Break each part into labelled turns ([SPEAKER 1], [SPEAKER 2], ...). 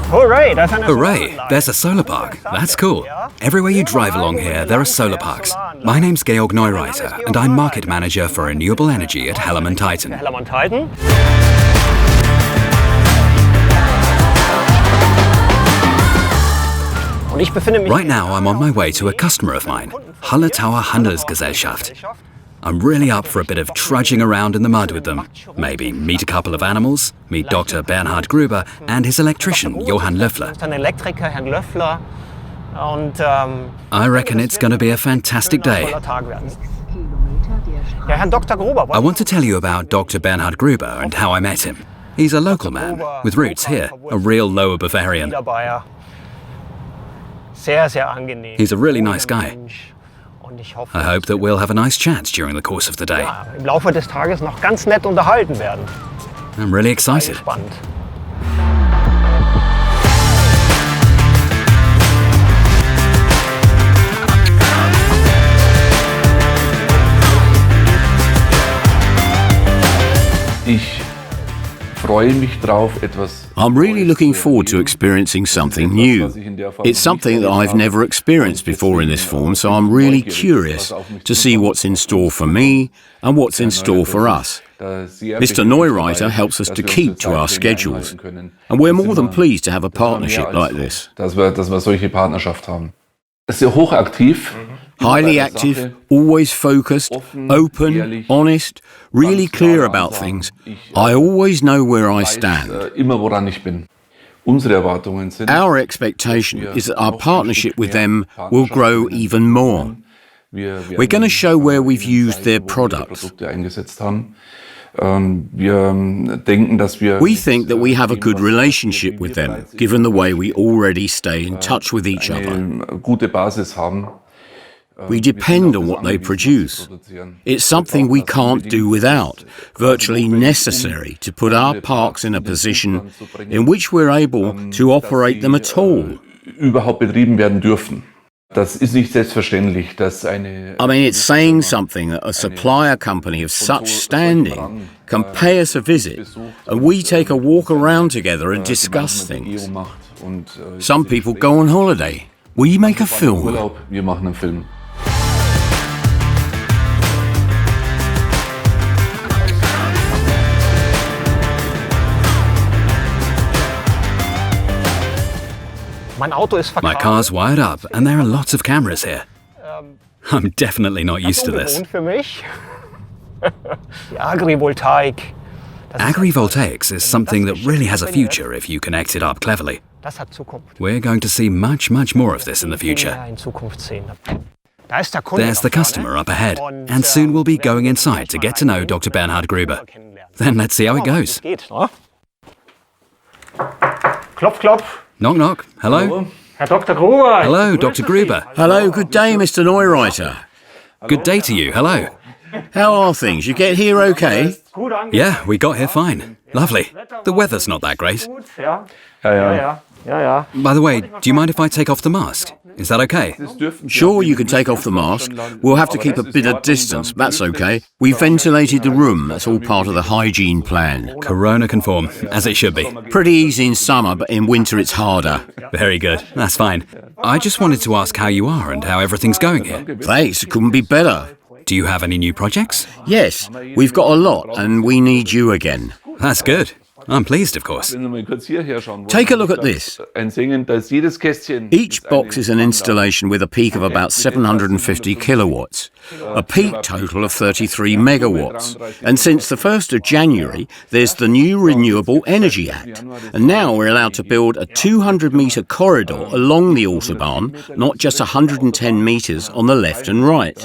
[SPEAKER 1] Hooray, there's a solar park. That's cool. Everywhere you drive along here, there are solar parks. My name's Georg Neureiter, and I'm market manager for renewable energy at Hellermann Titan. Right now, I'm on my way to a customer of mine, Hallertauer Handelsgesellschaft. I'm really up for a bit of trudging around in the mud with them. Maybe meet a couple of animals, meet Dr. Bernhard Gruber and his electrician, Johann Löffler. I reckon it's going to be a fantastic day. I want to tell you about Dr. Bernhard Gruber and how I met him. He's a local man with roots here, a real Lower Bavarian. He's a really nice guy. I hope that we'll have a nice chat during the course of the day. I'm really excited.
[SPEAKER 2] I'm really looking forward to experiencing something new. It's something that I've never experienced before in this form, so I'm really curious to see what's in store for me and what's in store for us. Mr. Neureiter helps us to keep to our schedules, and we're more than pleased to have a partnership like this. Highly active, always focused, open, honest, really clear about things. I always know where I stand. Our expectation is that our partnership with them will grow even more. We're going to show where we've used their products. We think that we have a good relationship with them, given the way we already stay in touch with each other. We depend on what they produce. It's something we can't do without, virtually necessary to put our parks in a position in which we're able to operate them at all. I mean, it's saying something that a supplier company of such standing can pay us a visit and we take a walk around together and discuss things. Some people go on holiday. We make a film.
[SPEAKER 1] My car's wired up and there are lots of cameras here. I'm definitely not used to this. Agrivoltaics is something that really has a future if you connect it up cleverly. We're going to see much, much more of this in the future. There's the customer up ahead, and soon we'll be going inside to get to know Dr. Bernhard Gruber. Then let's see how it goes.
[SPEAKER 3] Klopf, klopf.
[SPEAKER 1] Knock, knock. Hello?
[SPEAKER 3] Herr Dr. Gruber.
[SPEAKER 1] Hello, Dr. Gruber.
[SPEAKER 2] Hello, good day, Mr. Neureiter.
[SPEAKER 1] Good day to you. Hello.
[SPEAKER 2] How are things? You get here okay?
[SPEAKER 1] Yeah, we got here fine. Lovely. The weather's not that great. By the way, do you mind if I take off the mask? Is that okay?
[SPEAKER 2] Sure, you can take off the mask. We'll have to keep a bit of distance. That's okay. We ventilated the room. That's all part of the hygiene plan.
[SPEAKER 1] Corona conform, as it should be.
[SPEAKER 2] Pretty easy in summer, but in winter it's harder.
[SPEAKER 1] Very good. That's fine. I just wanted to ask how you are and how everything's going here.
[SPEAKER 2] Thanks, it couldn't be better.
[SPEAKER 1] Do you have any new projects?
[SPEAKER 2] Yes, we've got a lot, and we need you again.
[SPEAKER 1] That's good. I'm pleased, of course.
[SPEAKER 2] Take a look at this. Each box is an installation with a peak of about 750 kilowatts, a peak total of 33 megawatts. And since the 1st of January, there's the new Renewable Energy Act. And now we're allowed to build a 200-metre corridor along the Autobahn, not just 110 metres on the left and right.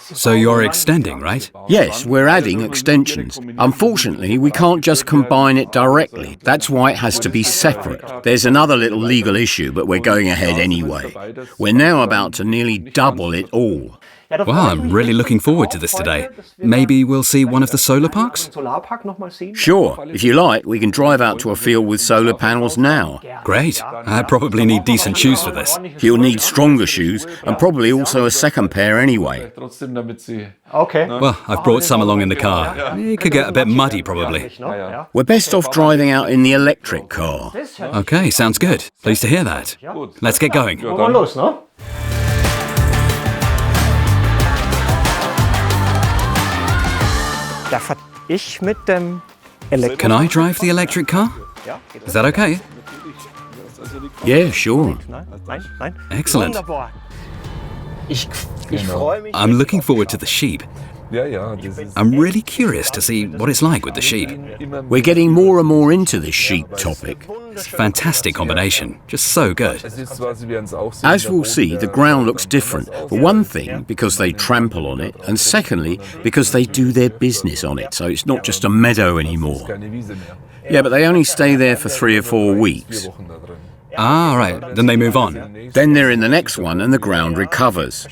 [SPEAKER 1] So you're extending, right?
[SPEAKER 2] Yes, we're adding extensions. Unfortunately, we can't just combine it directly. That's why it has to be separate. There's another little legal issue, but we're going ahead anyway. We're now about to nearly double it all.
[SPEAKER 1] Well, I'm really looking forward to this today. Maybe we'll see one of the solar parks?
[SPEAKER 2] Sure, if you like, we can drive out to a field with solar panels now.
[SPEAKER 1] Great. I probably need decent shoes for this.
[SPEAKER 2] You'll need stronger shoes and probably also a second pair anyway.
[SPEAKER 3] Okay.
[SPEAKER 1] Well, I've brought some along in the car. It could get a bit muddy, probably.
[SPEAKER 2] We're best off driving out in the electric car.
[SPEAKER 1] Okay, sounds good. Pleased to hear that. Let's get going.
[SPEAKER 3] Wollen wir los, ne? Da fahr ich mit dem
[SPEAKER 1] Can I drive the electric car? Is that okay?
[SPEAKER 2] Yeah, sure.
[SPEAKER 3] Nein.
[SPEAKER 1] Excellent.
[SPEAKER 3] Wunderbar. Ich freue mich.
[SPEAKER 1] I'm looking forward to the sheep. I'm really curious to see what it's like with the sheep.
[SPEAKER 2] We're getting more and more into this sheep topic.
[SPEAKER 1] It's a fantastic combination. Just so good.
[SPEAKER 2] As we'll see, the ground looks different. For one thing, because they trample on it, and secondly, because they do their business on it, so it's not just a meadow anymore. Yeah, but they only stay there for 3 or 4 weeks.
[SPEAKER 1] Ah, right. Then they move on.
[SPEAKER 2] Then they're in the next one and the ground recovers.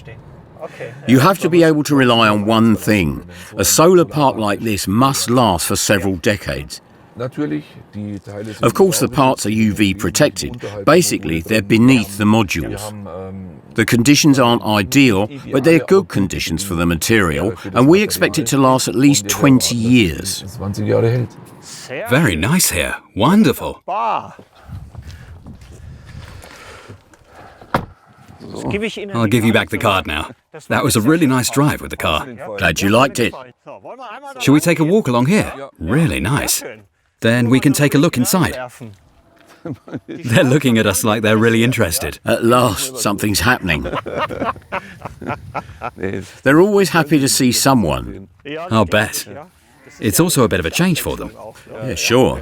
[SPEAKER 2] You have to be able to rely on one thing. A solar park like this must last for several decades. Of course, the parts are UV protected. Basically, they're beneath the modules. The conditions aren't ideal, but they're good conditions for the material, and we expect it to last at least 20 years.
[SPEAKER 1] Very nice here. Wonderful. I'll give you back the card now. That was a really nice drive with the car.
[SPEAKER 2] Glad you liked it.
[SPEAKER 1] Shall we take a walk along here? Really nice. Then we can take a look inside. They're looking at us like they're really interested.
[SPEAKER 2] At last, something's happening. They're always happy to see someone.
[SPEAKER 1] I'll bet. It's also a bit of a change for them.
[SPEAKER 2] Yeah, sure.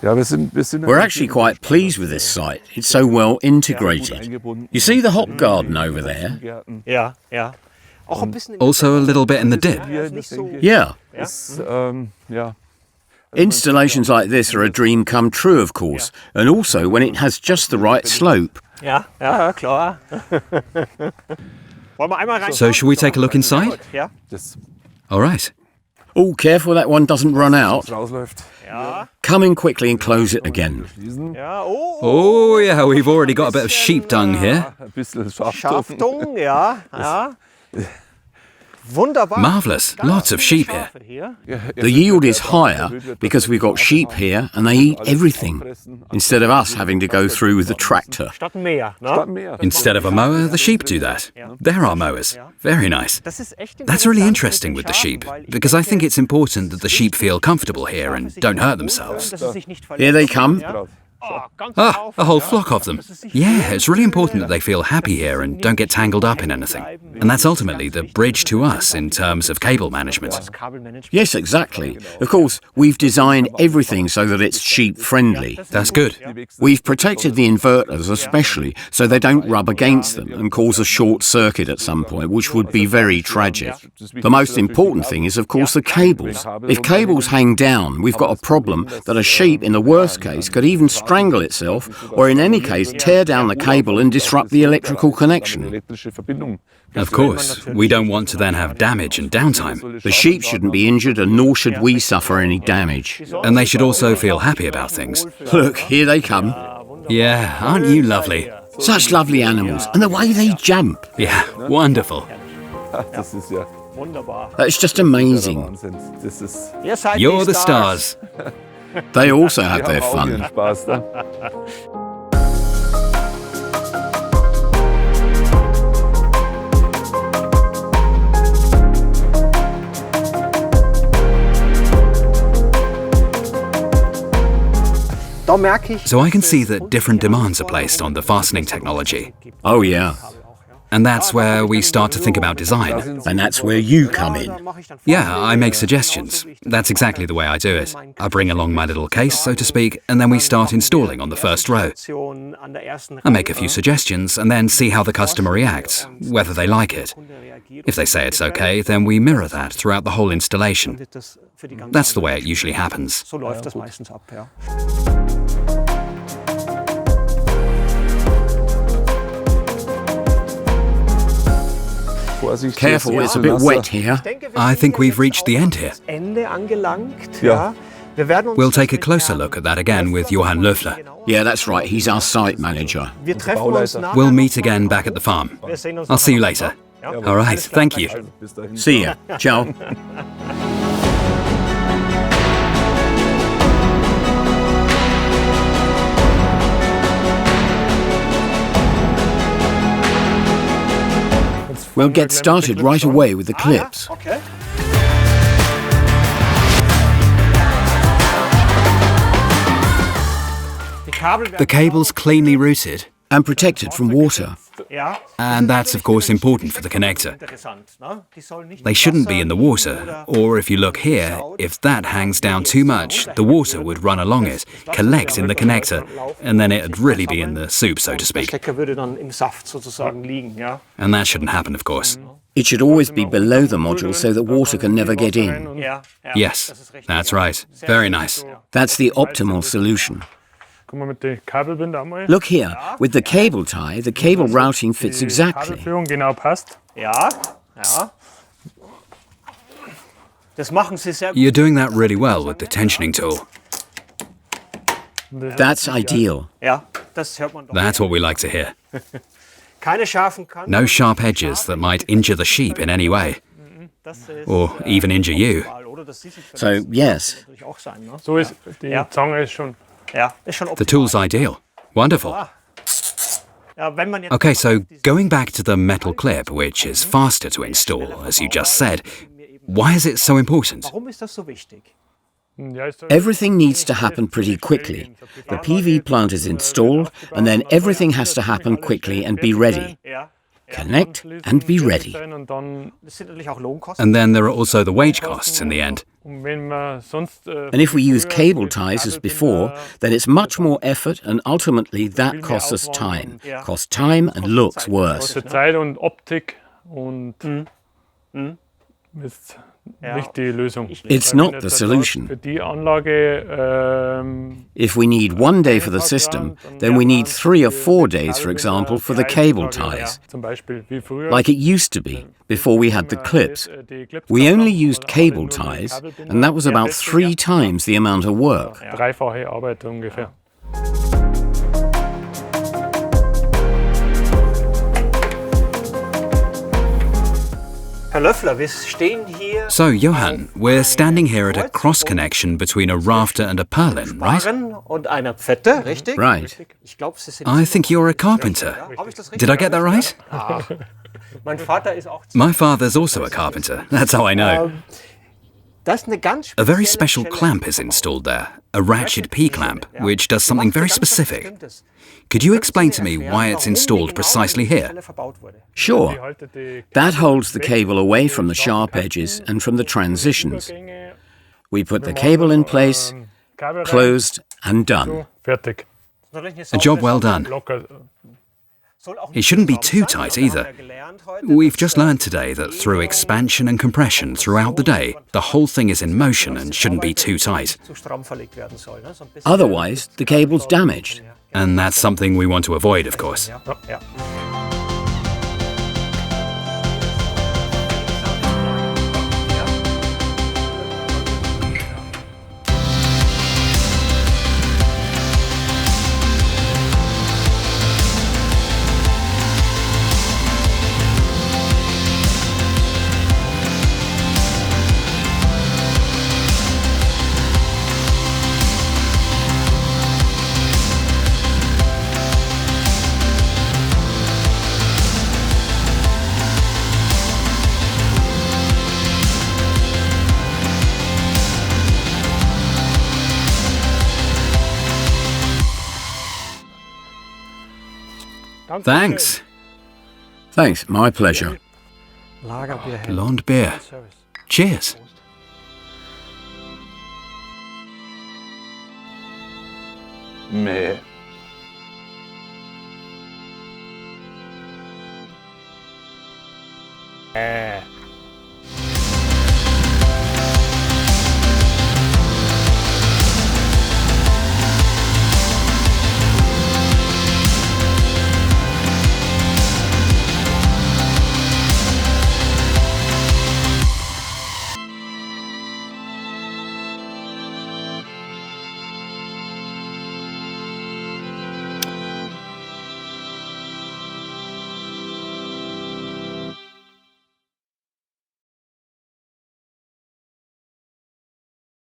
[SPEAKER 2] We're actually quite pleased with this site. It's so well integrated. You see the hop garden over there?
[SPEAKER 3] Ja.
[SPEAKER 1] Also a little bit in the dip.
[SPEAKER 2] Yeah. Installations like this are a dream come true, of course, and also when it has just the right slope.
[SPEAKER 3] Ja, klar. Wollen wir einmal rein?
[SPEAKER 1] So shall we take a look inside?
[SPEAKER 3] Ja.
[SPEAKER 1] All right.
[SPEAKER 2] Oh, careful that one doesn't run out.
[SPEAKER 3] Ja.
[SPEAKER 2] Come in quickly and close it again.
[SPEAKER 3] Ja.
[SPEAKER 1] Oh yeah, we've already got a bit of sheep dung here.
[SPEAKER 3] Schaftung, ja. Wunderbar.
[SPEAKER 1] Marvellous. Lots of sheep here.
[SPEAKER 2] The yield is higher because we've got sheep here and they eat everything, instead of us having to go through with the tractor.
[SPEAKER 3] Statt Meer, ne?
[SPEAKER 1] Instead of a mower, the sheep do that. There are mowers. Very nice. That's really interesting with the sheep, because I think it's important that the sheep feel comfortable here and don't hurt themselves.
[SPEAKER 2] Here they come.
[SPEAKER 1] Ah, a whole flock of them. Yeah, it's really important that they feel happy here and don't get tangled up in anything. And that's ultimately the bridge to us in terms of cable management.
[SPEAKER 2] Yes, exactly. Of course, we've designed everything so that it's sheep-friendly.
[SPEAKER 1] That's good.
[SPEAKER 2] We've protected the inverters especially so they don't rub against them and cause a short circuit at some point, which would be very tragic. The most important thing is, of course, the cables. If cables hang down, we've got a problem that a sheep, in the worst case, could even strangle itself, or in any case, tear down the cable and disrupt the electrical connection.
[SPEAKER 1] Of course, we don't want to then have damage and downtime.
[SPEAKER 2] The sheep shouldn't be injured, and nor should we suffer any damage.
[SPEAKER 1] And they should also feel happy about things.
[SPEAKER 2] Look, here they come.
[SPEAKER 1] Yeah, aren't you lovely?
[SPEAKER 2] Such lovely animals, and the way they jump.
[SPEAKER 1] Yeah, wonderful.
[SPEAKER 3] Wunderbar.
[SPEAKER 2] That's just amazing.
[SPEAKER 3] Ihr seid
[SPEAKER 1] You're
[SPEAKER 3] die
[SPEAKER 1] the stars.
[SPEAKER 2] They also have their fun.
[SPEAKER 3] Da merke ich.
[SPEAKER 1] So I can see that different demands are placed on the fastening technology.
[SPEAKER 2] Oh, yeah.
[SPEAKER 1] And that's where we start to think about design.
[SPEAKER 2] And that's where you come in.
[SPEAKER 1] Yeah, I make suggestions. That's exactly the way I do it. I bring along my little case, so to speak, and then we start installing on the first row. I make a few suggestions and then see how the customer reacts, whether they like it. If they say it's okay, then we mirror that throughout the whole installation. That's the way it usually happens.
[SPEAKER 3] So läuft das meistens ab, ja.
[SPEAKER 2] Careful, it's a bit wet here.
[SPEAKER 1] I think we've reached the end here.
[SPEAKER 3] Ende angelangt.
[SPEAKER 4] Ja.
[SPEAKER 3] Wir werden uns
[SPEAKER 1] We'll take a closer look at that again with Johann Löffler.
[SPEAKER 2] Yeah, that's right, he's our site manager.
[SPEAKER 3] Wir treffen uns nachher
[SPEAKER 1] We'll
[SPEAKER 3] noch
[SPEAKER 1] meet
[SPEAKER 3] mal.
[SPEAKER 1] again back at the farm.
[SPEAKER 3] Wir sehen uns
[SPEAKER 1] I'll see you
[SPEAKER 3] nachher
[SPEAKER 1] later.
[SPEAKER 3] noch mal. Ja?
[SPEAKER 1] All right, thank you.
[SPEAKER 4] Bis dahin.
[SPEAKER 2] See ya. Ciao. We'll get started right away with the clips.
[SPEAKER 3] Okay.
[SPEAKER 1] The cable's cleanly routed,
[SPEAKER 2] And protected from water.
[SPEAKER 3] Ja.
[SPEAKER 1] and that's of course important for the connector.
[SPEAKER 3] Interessant, ne? Die sollen nicht
[SPEAKER 1] They
[SPEAKER 3] im
[SPEAKER 1] shouldn't be
[SPEAKER 3] Wasser
[SPEAKER 1] in the water, or if you look here, if that hangs down too much, the water would run along it, collect in the connector, and then it'd really be in the soup, so to
[SPEAKER 3] Der
[SPEAKER 1] speak.
[SPEAKER 3] Stecker würde dann im Saft sozusagen liegen, ja.
[SPEAKER 1] And that shouldn't happen, of course.
[SPEAKER 2] It should always be below the module so that water can never get in.
[SPEAKER 3] Ja. Ja.
[SPEAKER 1] Yes,
[SPEAKER 3] Das ist richtig.
[SPEAKER 1] that's right. Very nice.
[SPEAKER 2] That's the optimal solution.
[SPEAKER 5] Guck mal mit den Kabelbinder einmal.
[SPEAKER 2] Look here, with the cable tie, the cable routing fits
[SPEAKER 5] Die
[SPEAKER 2] exactly.
[SPEAKER 5] Kabelführung genau passt.
[SPEAKER 3] Ja. Ja. Das machen sie sehr gut.
[SPEAKER 1] You're doing that really well with the tensioning tool.
[SPEAKER 2] That's ideal.
[SPEAKER 3] Ja, das hört man doch.
[SPEAKER 1] That's what we like to hear.
[SPEAKER 3] Keine scharfen Kanten.
[SPEAKER 1] No sharp edges that might injure the sheep in any way,
[SPEAKER 3] Das ist
[SPEAKER 1] or even injure you.
[SPEAKER 3] optimal, oder? Das sieht sich für
[SPEAKER 2] So,
[SPEAKER 3] das
[SPEAKER 2] yes,
[SPEAKER 3] natürlich auch sein, ne?
[SPEAKER 5] So ist die
[SPEAKER 3] Ja.
[SPEAKER 5] Zange ist schon.
[SPEAKER 3] Ja, ist schon
[SPEAKER 1] The
[SPEAKER 3] optimal.
[SPEAKER 1] tool's ideal. Wonderful.
[SPEAKER 3] Ja, wenn man jetzt
[SPEAKER 1] Okay, so going back to the metal clip, which is faster to install, as you just said, why is it so important?
[SPEAKER 3] Warum ist das so wichtig?
[SPEAKER 5] Ja, ist so-
[SPEAKER 2] everything needs to happen pretty quickly. The PV plant is installed, and then everything has to happen quickly and be ready.
[SPEAKER 3] Ja.
[SPEAKER 2] Connect and be ready.
[SPEAKER 5] Und dann,
[SPEAKER 3] Das sind natürlich auch Lohnkosten.
[SPEAKER 1] And then there are also the wage costs in the end.
[SPEAKER 5] und wenn man sonst.
[SPEAKER 2] And if we use cable ties as before, then it's much more effort, and ultimately that costs us time. Costs time and looks worse.
[SPEAKER 5] kostet Zeit und Optik und. Ist nicht die Lösung.
[SPEAKER 2] It's not the solution.
[SPEAKER 5] Für die Anlage.
[SPEAKER 2] If we need 1 day for the system, then we need 3 or 4 days, for example, for the cable ties,
[SPEAKER 5] Zum Beispiel wie früher.
[SPEAKER 2] like it used to be before we had the clips. We only used cable ties, and that was about 3 times the amount of work.
[SPEAKER 5] Dreifache Arbeit ungefähr.
[SPEAKER 3] Herr Löffler, wir stehen hier
[SPEAKER 1] So, Johann, we're standing here at a cross connection between a rafter and a purlin, right?
[SPEAKER 3] Barren und einer Pfette, richtig?
[SPEAKER 2] Right.
[SPEAKER 3] Ich glaube, Sie sind.
[SPEAKER 1] I think you're a carpenter.
[SPEAKER 3] Habe ich das richtig?
[SPEAKER 1] Did I get that right?
[SPEAKER 3] Mein Vater ist auch.
[SPEAKER 1] My father's also a carpenter. That's how I know.
[SPEAKER 3] Das ist eine ganz
[SPEAKER 1] A very
[SPEAKER 3] spezielle
[SPEAKER 1] special
[SPEAKER 3] Stelle.
[SPEAKER 1] clamp is installed there, a ratchet P-clamp, which does something very specific. Could you explain to me why it's installed precisely here?
[SPEAKER 2] Sure. That holds the cable away from the sharp edges and from the transitions. We put the cable in place, closed, and done.
[SPEAKER 5] Fertig.
[SPEAKER 1] A job well done.
[SPEAKER 5] Locker.
[SPEAKER 1] It shouldn't be too tight either. We've just learned today that through expansion and compression throughout the day, the whole thing is in motion and shouldn't be too tight.
[SPEAKER 2] Otherwise, the cable's damaged.
[SPEAKER 1] And that's something we want to avoid, of course.
[SPEAKER 3] Ja.
[SPEAKER 1] Thanks.
[SPEAKER 2] Thanks, my pleasure.
[SPEAKER 3] Lagerbier.
[SPEAKER 1] Blonde beer. Cheers.
[SPEAKER 4] Mäh.